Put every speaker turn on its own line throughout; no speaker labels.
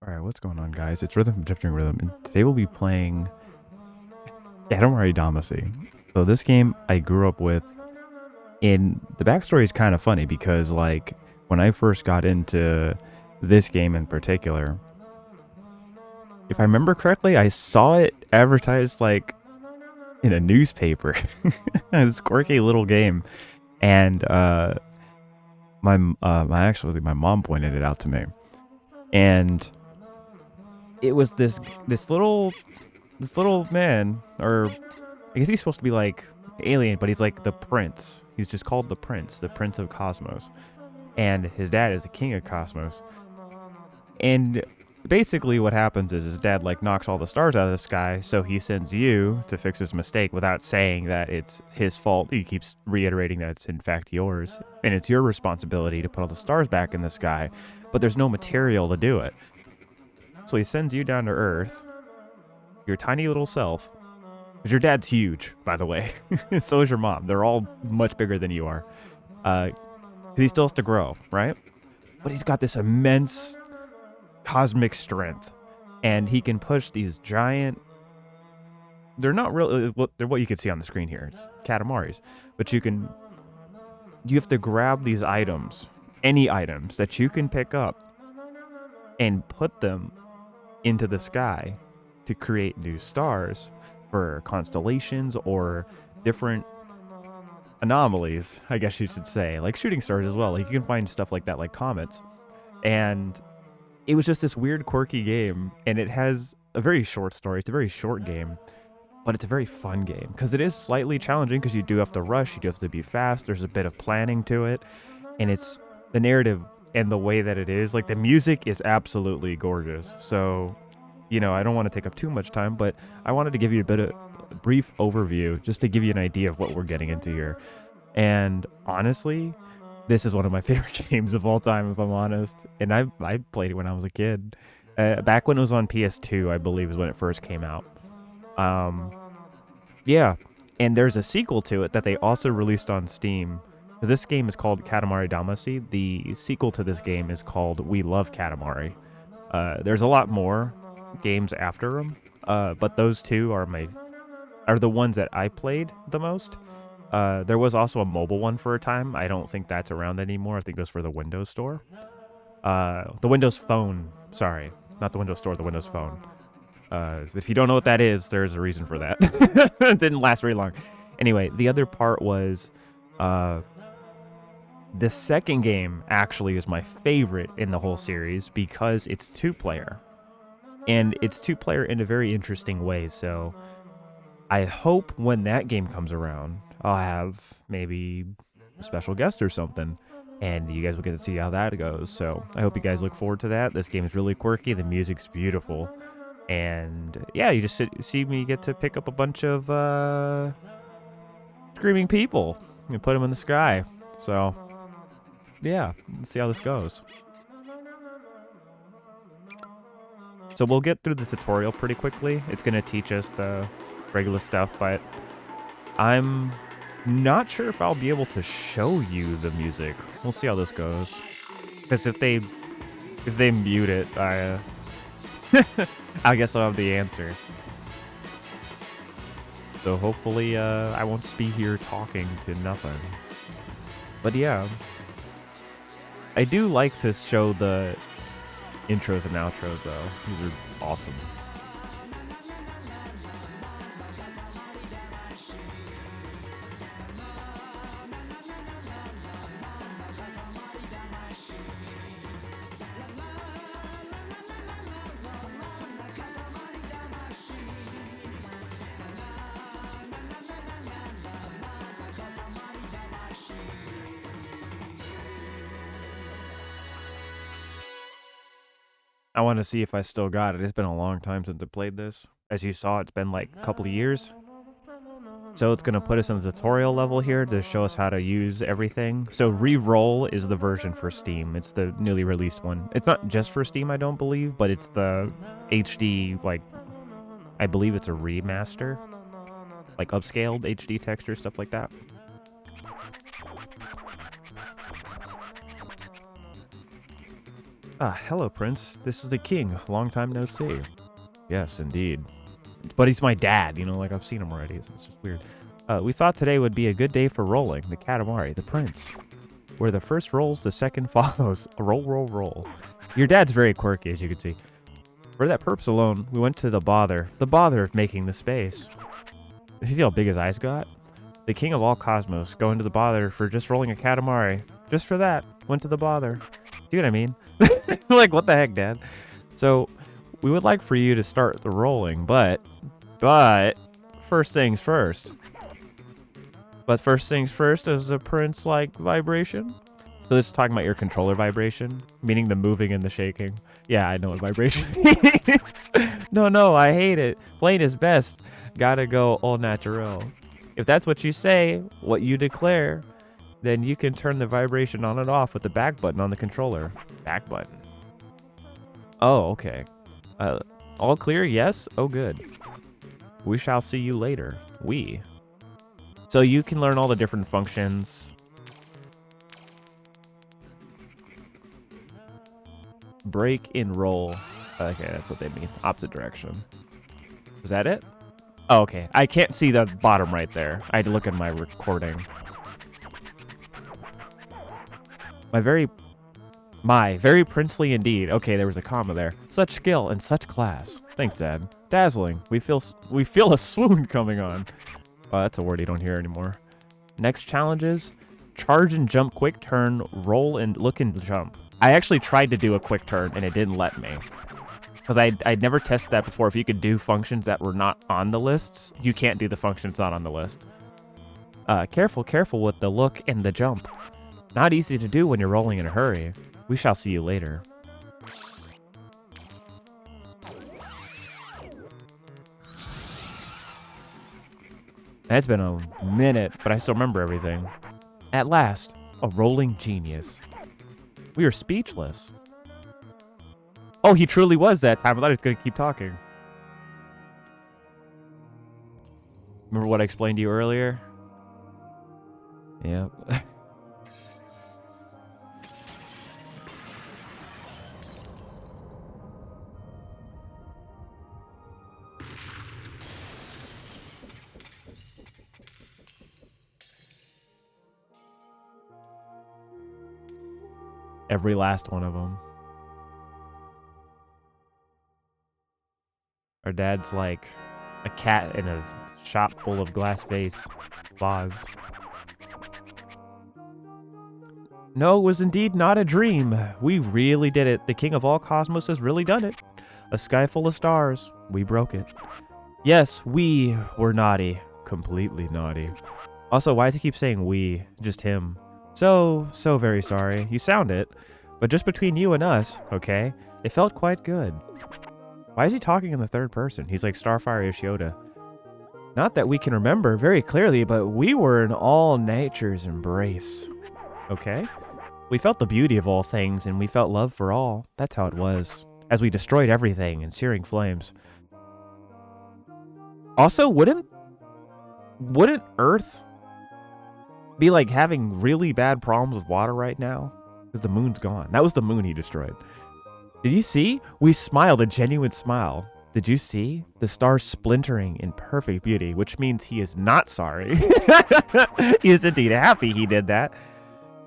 Alright, what's going on, guys? It's Rhythm from DriftingInRhythm, and today we'll be playing Katamari Damacy. So this game I grew up with, and the backstory is kind of funny because, like, when I first got into this game in particular, if I remember correctly, I saw it advertised, like, in a newspaper. This quirky little game, and my mom pointed it out to me, and it was this little man, or I guess he's supposed to be like alien, but he's like the prince. He's just called the prince of Cosmos. And his dad is the king of Cosmos. And basically what happens is his dad like knocks all the stars out of the sky, so he sends you to fix his mistake without saying that it's his fault. He keeps reiterating that it's in fact yours, and it's your responsibility to put all the stars back in the sky, but there's no material to do it. So he sends you down to Earth, your tiny little self, because your dad's huge, by the way. So is your mom. They're all much bigger than you are. Because he still has to grow, right? But he's got this immense cosmic strength. And he can push these giant... They're not really... They're what you can see on the screen here. It's Katamaris. But you have to grab these items, any items that you can pick up, and put them into the sky to create new stars for constellations or different anomalies, I guess you should say, like shooting stars as well. Like you can find stuff like that, like comets. And it was just this weird, quirky game, and it has a very short story. It's a very short game, but it's a very fun game because it is slightly challenging because you do have to rush, you do have to be fast. There's a bit of planning to it, and it's the narrative and the way that it is. Like the music is absolutely gorgeous. So, you know, I don't want to take up too much time, but I wanted to give you a brief overview just to give you an idea of what we're getting into here. And honestly, this is one of my favorite games of all time, if I'm honest. And I played it when I was a kid. Back when it was on PS2, I believe is when it first came out. Yeah, and there's a sequel to it that they also released on Steam. This game is called Katamari Damacy. The sequel to this game is called We Love Katamari. There's a lot more games after them, but those two are the ones that I played the most. There was also a mobile one for a time. I don't think that's around anymore. I think it was for the Windows Store. The Windows Phone. Sorry, not the Windows Store, the Windows Phone. If you don't know what that is, there's a reason for that. It didn't last very long. Anyway, the other part was... the second game actually is my favorite in the whole series because it's two-player. And it's two-player in a very interesting way, so I hope when that game comes around, I'll have maybe a special guest or something, and you guys will get to see how that goes. So I hope you guys look forward to that. This game is really quirky, the music's beautiful, and yeah, you just see me get to pick up a bunch of screaming people and put them in the sky. So yeah, let's see how this goes. So we'll get through the tutorial pretty quickly. It's going to teach us the regular stuff, but I'm not sure if I'll be able to show you the music. We'll see how this goes. Because if they mute it, I guess I'll have the answer. So hopefully I won't just be here talking to nothing. But yeah, I do like to show the intros and outros though. These are awesome. I want to see if I still got it. It's been a long time since I played this. As you saw, it's been like a couple of years. So it's going to put us in the tutorial level here to show us how to use everything. So Re-Roll is the version for Steam. It's the newly released one. It's not just for Steam, I don't believe, but it's the HD, like, I believe it's a remaster. Like upscaled HD texture, stuff like that. Ah, hello, Prince. This is the king. Long time no see. Yes, indeed. But he's my dad, you know, like I've seen him already. It's just weird. We thought today would be a good day for rolling. The Katamari, the Prince. Where the first rolls, the second follows. Roll, roll, roll. Your dad's very quirky, as you can see. For that purpose alone, we went to the bother. The bother of making the space. You see how big his eyes got? The king of all cosmos, going to the bother for just rolling a Katamari. Just for that, went to the bother. See what I mean? Like, what the heck, Dad? So, we would like for you to start the rolling, but, first things first. But first things first, is the Prince like vibration? So this is talking about your controller vibration, meaning the moving and the shaking. Yeah, I know what vibration means. No, I hate it. Plain is best. Gotta go all natural. If that's what you say, what you declare, then you can turn the vibration on and off with the back button on the controller. Back button. Oh, okay. All clear? Yes? Oh, good. We shall see you later. We. So you can learn all the different functions. Break in roll. Okay, that's what they mean. Opposite direction. Is that it? Oh, okay. I can't see the bottom right there. I had to look at my recording. My very princely indeed. Okay, there was a comma there. Such skill and such class. Thanks, Dad. Dazzling. We feel a swoon coming on. Oh, that's a word you don't hear anymore. Next challenges: charge and jump, quick turn, roll and look and jump. I actually tried to do a quick turn and it didn't let me. Because I'd never tested that before. If you could do functions that were not on the lists, you can't do the functions not on the list. Careful with the look and the jump. Not easy to do when you're rolling in a hurry. We shall see you later. It's been a minute, but I still remember everything. At last, a rolling genius. We are speechless. Oh, he truly was that time. I thought he was going to keep talking. Remember what I explained to you earlier? Yep. Every last one of them. Our dad's like a cat in a shop full of glass vase. Vase. No, it was indeed not a dream. We really did it. The king of all cosmos has really done it. A sky full of stars. We broke it. Yes, we were naughty. Completely naughty. Also, why does he keep saying we? Just him. So very sorry. You sound it. But just between you and us, okay? It felt quite good. Why is he talking in the third person? He's like Starfire Yoshioda. Not that we can remember very clearly, but we were in all nature's embrace. Okay? We felt the beauty of all things, and we felt love for all. That's how it was. As we destroyed everything in searing flames. Also, wouldn't Earth be like having really bad problems with water right now? Because the moon's gone. That was the moon he destroyed. Did you see? We smiled a genuine smile. Did you see? The stars splintering in perfect beauty, which means he is not sorry. He is indeed happy he did that.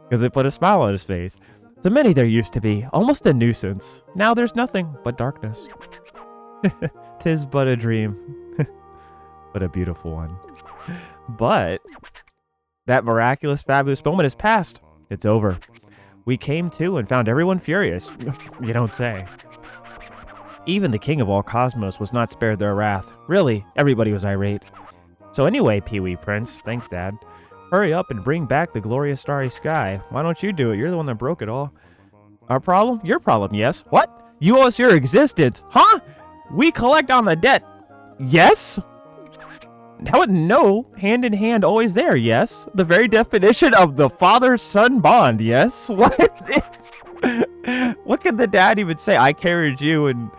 Because it put a smile on his face. So many there used to be, almost a nuisance. Now there's nothing but darkness. 'Tis but a dream. But a beautiful one. But that miraculous, fabulous moment has passed. It's over. We came to and found everyone furious. You don't say. Even the king of all cosmos was not spared their wrath. Really, everybody was irate. So anyway, Pee-wee Prince, thanks, Dad. Hurry up and bring back the glorious starry sky. Why don't you do it? You're the one that broke it all. Our problem? Your problem, yes. What? You owe us your existence. Huh? We collect on the debt. Yes? No, hand in hand, always there, yes. The very definition of the father-son bond, yes. What? What could the dad even say? I carried you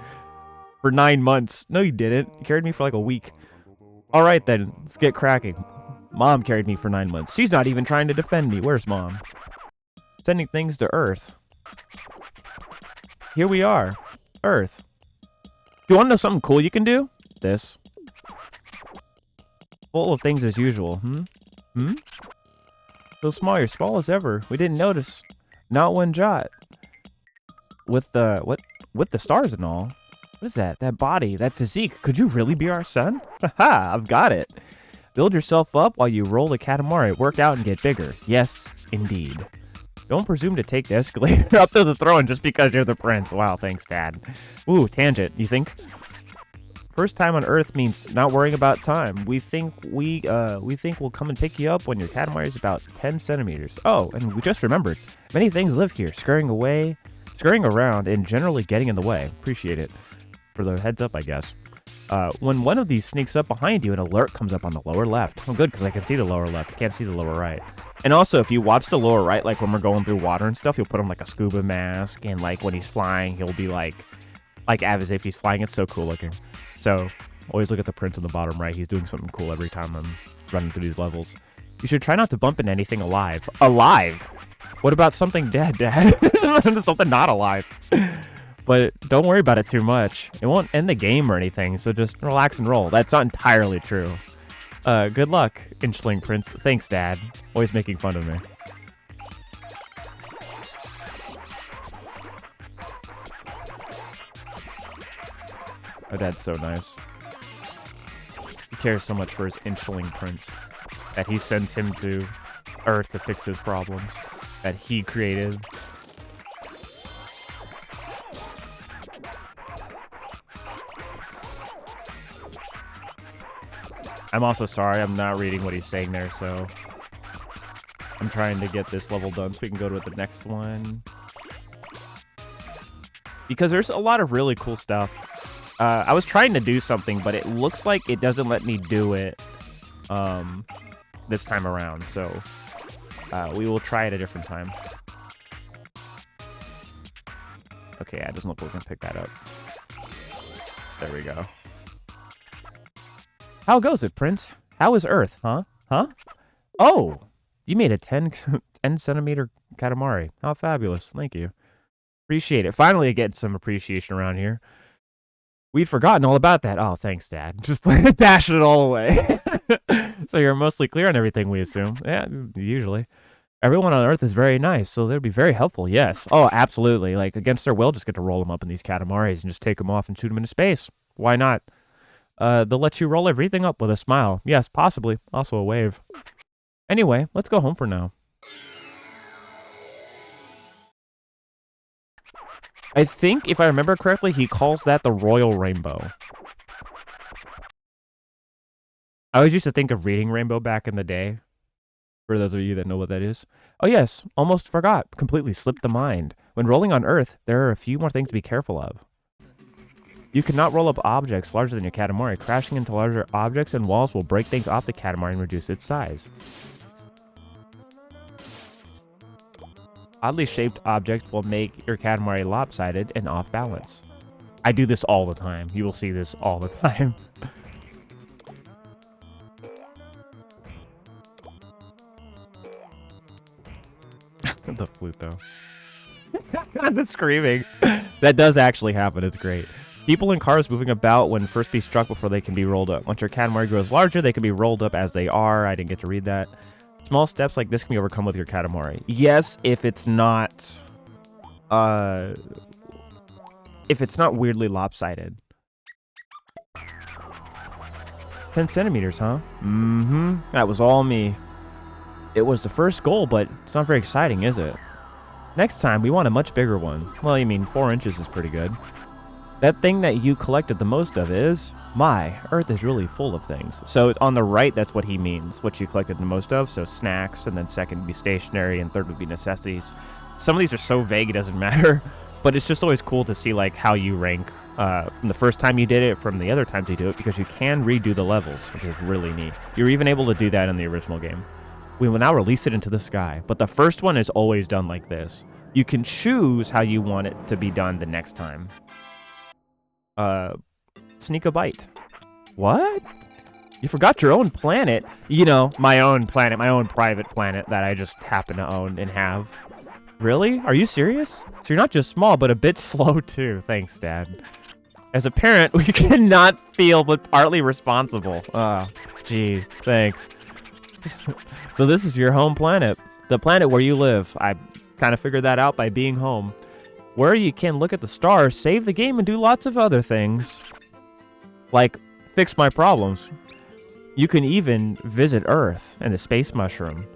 for 9 months. No, you didn't. You carried me for like a week. All right, then. Let's get cracking. Mom carried me for 9 months. She's not even trying to defend me. Where's Mom? Sending things to Earth. here we are. Earth. Do you want to know something cool you can do? This. Full of things as usual. So small, you're small as ever. We didn't notice. Not one jot. With the, with the stars and all. What is that? That body, that physique. Could you really be our son? Haha, I've got it. Build yourself up while you roll the Katamari. Work out and get bigger. Yes, indeed. Don't presume to take the escalator up to the throne just because you're the prince. Wow, thanks, Dad. Ooh, tangent, you think? First time on Earth means not worrying about time. We think we'll come and pick you up when your Katamari is about 10 centimeters. Oh, and we just remembered. Many things live here, scurrying around, and generally getting in the way. Appreciate it. For the heads up, I guess. When one of these sneaks up behind you, an alert comes up on the lower left. Oh, good, because I can see the lower left. I can't see the lower right. And also, if you watch the lower right, like when we're going through water and stuff, he'll put on like a scuba mask, and like when he's flying, he'll be like as if he's flying. It's so cool looking. So always look at the prince on the bottom right. He's doing something cool every time I'm running through these levels. You should try not to bump into anything alive. Alive? What about something dead, Dad? Something not alive. But don't worry about it too much. It won't end the game or anything, so just relax and roll. That's not entirely true. Good luck, Inchling Prince. Thanks, Dad. Always making fun of me. My dad's so nice. He cares so much for his Inchling Prince that he sends him to Earth to fix his problems that he created. I'm also sorry, I'm not reading what he's saying there, so I'm trying to get this level done so we can go to the next one. Because there's a lot of really cool stuff. I was trying to do something, but it looks like it doesn't let me do it this time around, so we will try it a different time. Okay, yeah, it doesn't look like we can pick that up. There we go. How goes it, Prince? How is Earth, huh? Huh? Oh! You made a 10 centimeter Katamari. How fabulous. Thank you. Appreciate it. Finally getting some appreciation around here. We'd forgotten all about that. Oh, thanks, Dad. Just like dashing it all away. So you're mostly clear on everything, we assume. Yeah, usually. Everyone on Earth is very nice, so they'd be very helpful, yes. Oh, absolutely. Like, against their will, just get to roll them up in these Katamaris and just take them off and shoot them into space. Why not? They'll let you roll everything up with a smile. Yes, possibly. Also a wave. Anyway, let's go home for now. I think, if I remember correctly, he calls that the Royal Rainbow. I always used to think of Reading Rainbow back in the day. For those of you that know what that is. Oh yes, almost forgot. Completely slipped the mind. When rolling on Earth, there are a few more things to be careful of. You cannot roll up objects larger than your Katamari. Crashing into larger objects and walls will break things off the Katamari and reduce its size. Oddly shaped objects will make your Katamari lopsided and off balance. I do this all the time. You will see this all the time. The flute, though. The screaming. That does actually happen. It's great. People in cars moving about when first be struck before they can be rolled up. Once your Katamari grows larger, they can be rolled up as they are. I didn't get to read that. Small steps like this can be overcome with your Katamari. Yes, if it's not weirdly lopsided. 10 centimeters, huh? Mm-hmm. That was all me. It was the first goal, but it's not very exciting, is it? Next time, we want a much bigger one. Well, you mean 4 inches is pretty good. That thing that you collected the most of is... My, Earth is really full of things. So on the right, that's what he means. What you collected the most of. So snacks, and then second would be stationery, and third would be necessities. Some of these are so vague it doesn't matter. But it's just always cool to see like how you rank from the first time you did it, from the other times you do it, because you can redo the levels, which is really neat. You're even able to do that in the original game. We will now release it into the sky, but the first one is always done like this. You can choose how you want it to be done the next time. Sneak a bite. What? You forgot your own planet? You know, my own planet, my own private planet that I just happen to own and have. Really? Are you serious? So you're not just small, but a bit slow too. Thanks, Dad. As a parent, we cannot feel but partly responsible. Gee, thanks. So this is your home planet. The planet where you live. I kind of figured that out by being home. Where you can look at the stars, save the game, and do lots of other things. Like, fix my problems. You can even visit Earth and the Space Mushroom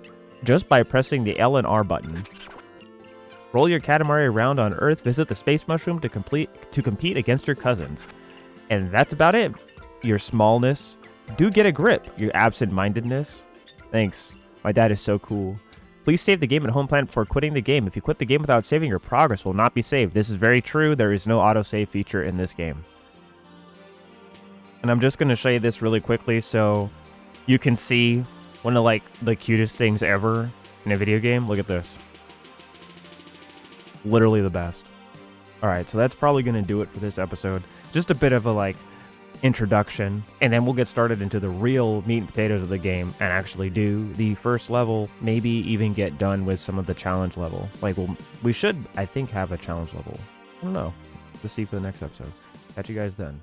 just by pressing the L and R button. Roll your Katamari around on Earth, visit the Space Mushroom to compete against your cousins. And that's about it. Your smallness. Do get a grip. Your absent-mindedness. Thanks. My dad is so cool. Please save the game at home planet before quitting the game. If you quit the game without saving, your progress will not be saved. This is very true. There is no autosave feature in this game. And I'm just going to show you this really quickly so you can see one of like the cutest things ever in a video game. Look at this. Literally the best. Alright, so that's probably going to do it for this episode. Just a bit of a like introduction, and then we'll get started into the real meat and potatoes of the game and actually do the first level, maybe even get done with some of the challenge level. Like, we should, I think, have a challenge level. I don't know. Let's see for the next episode. Catch you guys then.